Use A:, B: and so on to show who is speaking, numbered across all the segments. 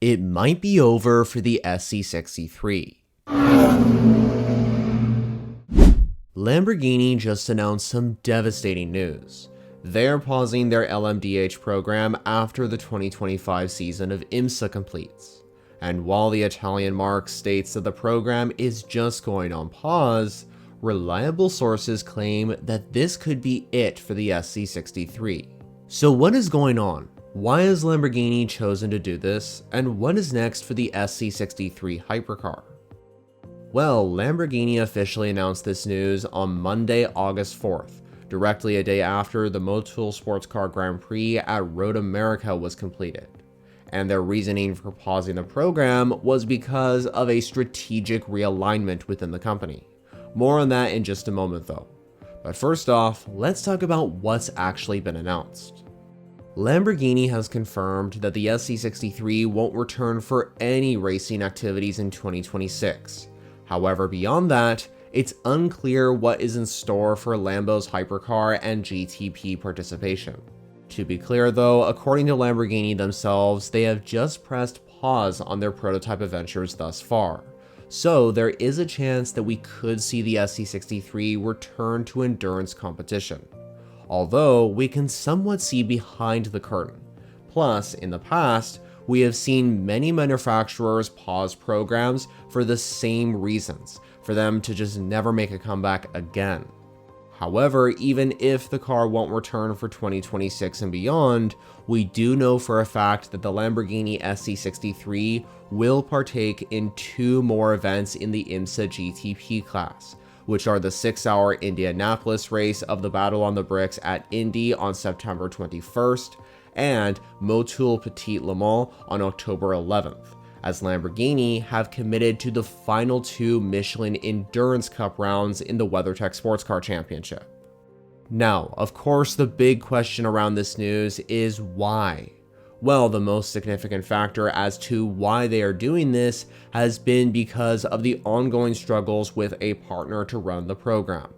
A: It might be over for the SC63. Lamborghini just announced some devastating news. They're pausing their LMDH program after the 2025 season of IMSA completes. And while the Italian marque states that the program is just going on pause, reliable sources claim that this could be it for the SC63. So what is going on? Why has Lamborghini chosen to do this, and what is next for the SC63 hypercar? Well, Lamborghini officially announced this news on Monday, August 4th, directly a day after the Motul Sports Car Grand Prix at Road America was completed. And their reasoning for pausing the program was because of a strategic realignment within the company. More on that in just a moment though. But first off, let's talk about what's actually been announced. Lamborghini has confirmed that the SC63 won't return for any racing activities in 2026. However, beyond that, it's unclear what is in store for Lambo's hypercar and GTP participation. To be clear though, according to Lamborghini themselves, they have just pressed pause on their prototype adventures thus far. So there is a chance that we could see the SC63 return to endurance competition. Although we can somewhat see behind the curtain. Plus, in the past, we have seen many manufacturers pause programs for the same reasons, for them to just never make a comeback again. However, even if the car won't return for 2026 and beyond, we do know for a fact that the Lamborghini SC63 will partake in 2 more events in the IMSA GTP class, which are the 6-hour Indianapolis race of the Battle on the Bricks at Indy on September 21st, and Motul Petit Le Mans on October 11th, as Lamborghini have committed to the final 2 Michelin Endurance Cup rounds in the WeatherTech Sports Car Championship. Now, of course, the big question around this news is why? Well, the most significant factor as to why they are doing this has been because of the ongoing struggles with a partner to run the program.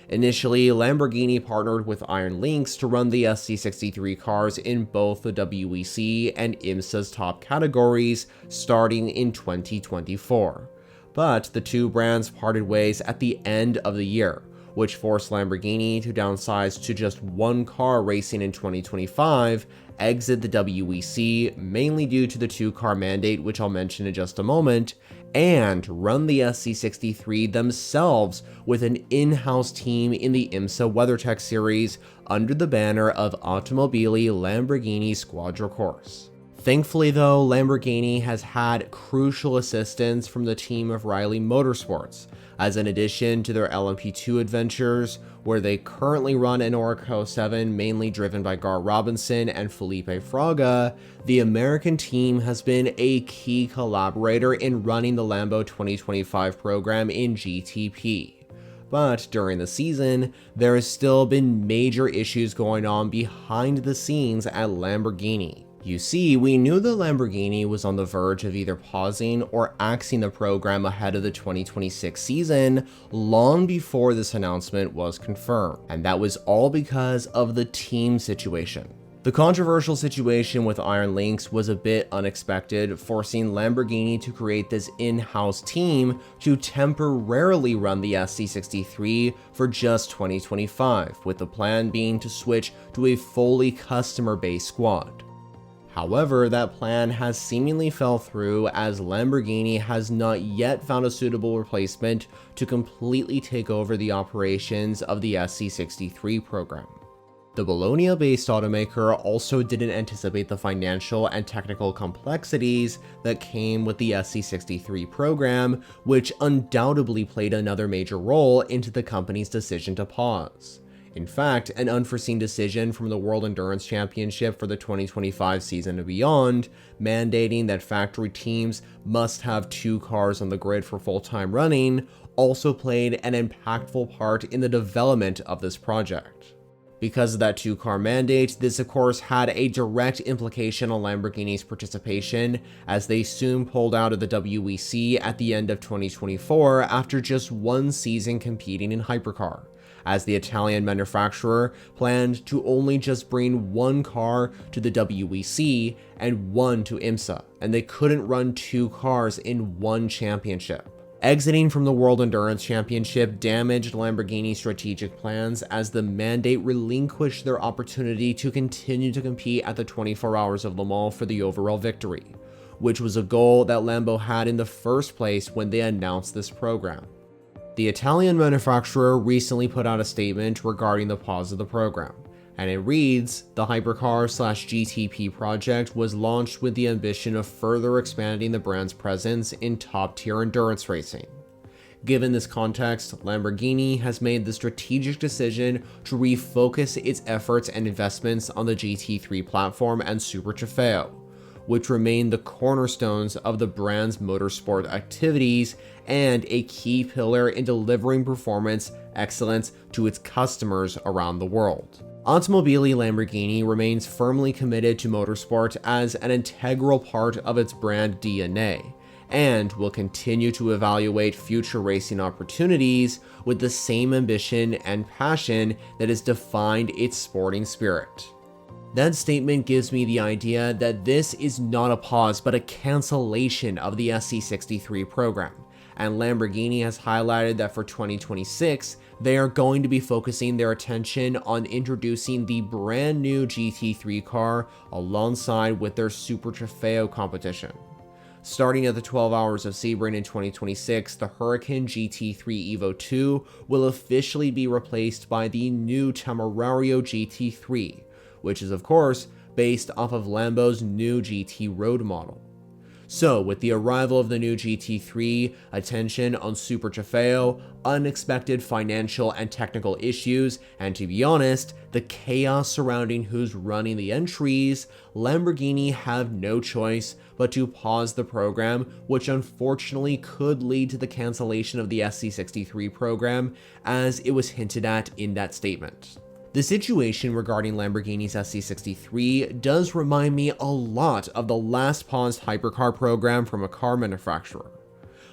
A: Initially, Lamborghini partnered with Iron Lynx to run the SC63 cars in both the WEC and IMSA's top categories starting in 2024. But the 2 brands parted ways at the end of the year, which forced Lamborghini to downsize to just 1 car racing in 2025, exit the WEC mainly due to the 2-car mandate, which I'll mention in just a moment, and run the SC63 themselves with an in-house team in the IMSA WeatherTech series under the banner of Automobili Lamborghini Quadricorse. Thankfully though, Lamborghini has had crucial assistance from the team of Riley Motorsports, as in addition to their LMP2 adventures, where they currently run an Oracle 7 mainly driven by Gar Robinson and Felipe Fraga, the American team has been a key collaborator in running the Lambo 2025 program in GTP. But during the season, there has still been major issues going on behind the scenes at Lamborghini. You see, we knew that Lamborghini was on the verge of either pausing or axing the program ahead of the 2026 season long before this announcement was confirmed, and that was all because of the team situation. The controversial situation with Iron Lynx was a bit unexpected, forcing Lamborghini to create this in-house team to temporarily run the SC63 for just 2025, with the plan being to switch to a fully customer-based squad. However, that plan has seemingly fell through as Lamborghini has not yet found a suitable replacement to completely take over the operations of the SC63 program. The Bologna-based automaker also didn't anticipate the financial and technical complexities that came with the SC63 program, which undoubtedly played another major role into the company's decision to pause. In fact, an unforeseen decision from the World Endurance Championship for the 2025 season and beyond, mandating that factory teams must have 2 cars on the grid for full-time running, also played an impactful part in the development of this project. Because of that 2-car mandate, this of course had a direct implication on Lamborghini's participation, as they soon pulled out of the WEC at the end of 2024 after just 1 season competing in hypercar, as the Italian manufacturer planned to only just bring one car to the WEC and one to IMSA, and they couldn't run two cars in one championship. Exiting from the World Endurance Championship damaged Lamborghini's strategic plans as the mandate relinquished their opportunity to continue to compete at the 24 Hours of Le Mans for the overall victory, which was a goal that Lambo had in the first place when they announced this program. The Italian manufacturer recently put out a statement regarding the pause of the program, and it reads, "The Hypercar/GTP project was launched with the ambition of further expanding the brand's presence in top-tier endurance racing. Given this context, Lamborghini has made the strategic decision to refocus its efforts and investments on the GT3 platform and Super Trofeo, which remain the cornerstones of the brand's motorsport activities and a key pillar in delivering performance excellence to its customers around the world." Automobili Lamborghini remains firmly committed to motorsport as an integral part of its brand DNA, and will continue to evaluate future racing opportunities with the same ambition and passion that has defined its sporting spirit. That statement gives me the idea that this is not a pause but a cancellation of the SC63 program, and Lamborghini has highlighted that for 2026, they are going to be focusing their attention on introducing the brand new GT3 car alongside with their Super Trofeo competition. Starting at the 12 Hours of Sebring in 2026, the Huracan GT3 Evo 2 will officially be replaced by the new Temerario GT3, which is of course based off of Lambo's new GT Road model. So, with the arrival of the new GT3, attention on Super Trofeo, unexpected financial and technical issues, and to be honest, the chaos surrounding who's running the entries, Lamborghini have no choice but to pause the program, which unfortunately could lead to the cancellation of the SC63 program, as it was hinted at in that statement. The situation regarding Lamborghini's SC63 does remind me a lot of the last paused hypercar program from a car manufacturer.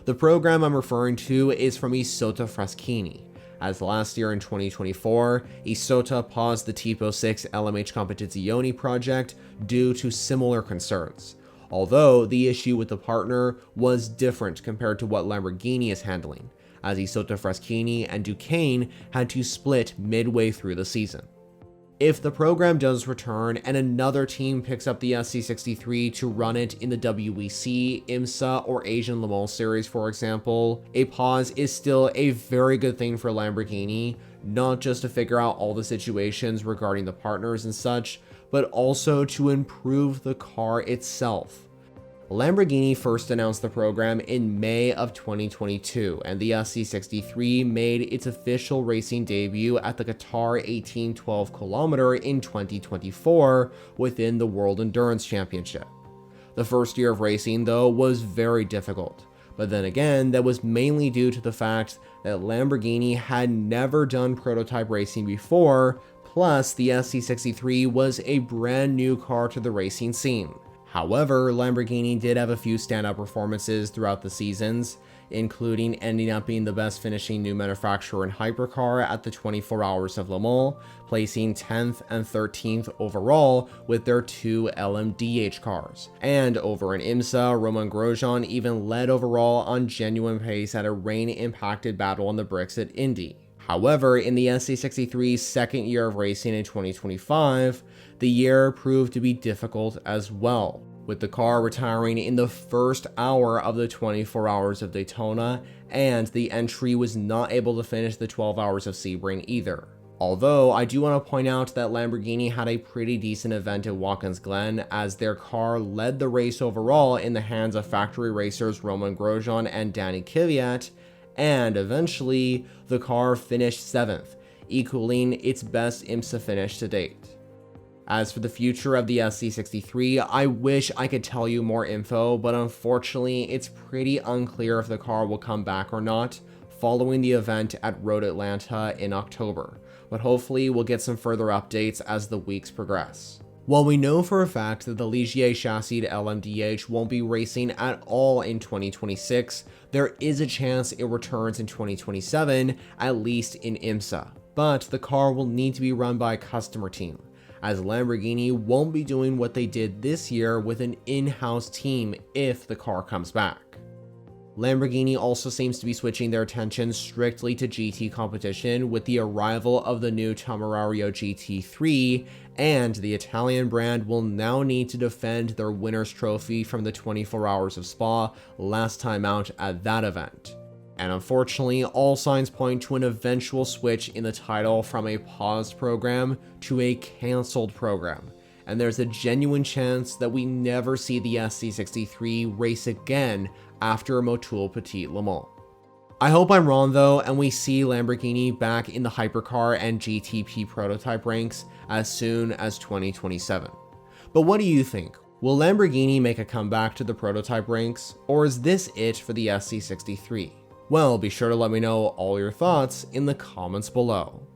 A: The program I'm referring to is from Isotta Fraschini, as last year in 2024, Isotta paused the Tipo 6 LMH Competizione project due to similar concerns, although the issue with the partner was different compared to what Lamborghini is handling, as Isotta Fraschini and Duquesne had to split midway through the season. If the program does return and another team picks up the SC63 to run it in the WEC, IMSA, or Asian Le Mans series, for example, a pause is still a very good thing for Lamborghini, not just to figure out all the situations regarding the partners and such, but also to improve the car itself. Lamborghini first announced the program in May of 2022, and the SC63 made its official racing debut at the Qatar 1812 km in 2024 within the World Endurance Championship. The first year of racing, though, was very difficult, but then again, that was mainly due to the fact that Lamborghini had never done prototype racing before, plus the SC63 was a brand new car to the racing scene. However, Lamborghini did have a few standout performances throughout the seasons, including ending up being the best finishing new manufacturer in hypercar at the 24 Hours of Le Mans, placing 10th and 13th overall with their two LMDH cars. And over in IMSA, Romain Grosjean even led overall on genuine pace at a rain-impacted battle on the bricks at Indy. However, in the SC63's second year of racing in 2025, the year proved to be difficult as well, with the car retiring in the first hour of the 24 Hours of Daytona, and the entry was not able to finish the 12 Hours of Sebring either. Although, I do want to point out that Lamborghini had a pretty decent event at Watkins Glen, as their car led the race overall in the hands of factory racers Romain Grosjean and Danny Kvyat, and eventually, the car finished 7th, equaling its best IMSA finish to date. As for the future of the SC63, I wish I could tell you more info, but unfortunately, it's pretty unclear if the car will come back or not, following the event at Road Atlanta in October, but hopefully we'll get some further updates as the weeks progress. While we know for a fact that the Ligier chassis LMDH won't be racing at all in 2026, there is a chance it returns in 2027, at least in IMSA. but the car will need to be run by a customer team, as Lamborghini won't be doing what they did this year with an in-house team if the car comes back. Lamborghini also seems to be switching their attention strictly to GT competition with the arrival of the new Temerario GT3, and the Italian brand will now need to defend their winner's trophy from the 24 Hours of Spa last time out at that event. And unfortunately, all signs point to an eventual switch in the title from a paused program to a cancelled program, and there's a genuine chance that we never see the SC63 race again after Motul Petit Le Mans. I hope I'm wrong though, and we see Lamborghini back in the hypercar and GTP prototype ranks as soon as 2027. But what do you think? Will Lamborghini make a comeback to the prototype ranks, or is this it for the SC63? Well, be sure to let me know all your thoughts in the comments below.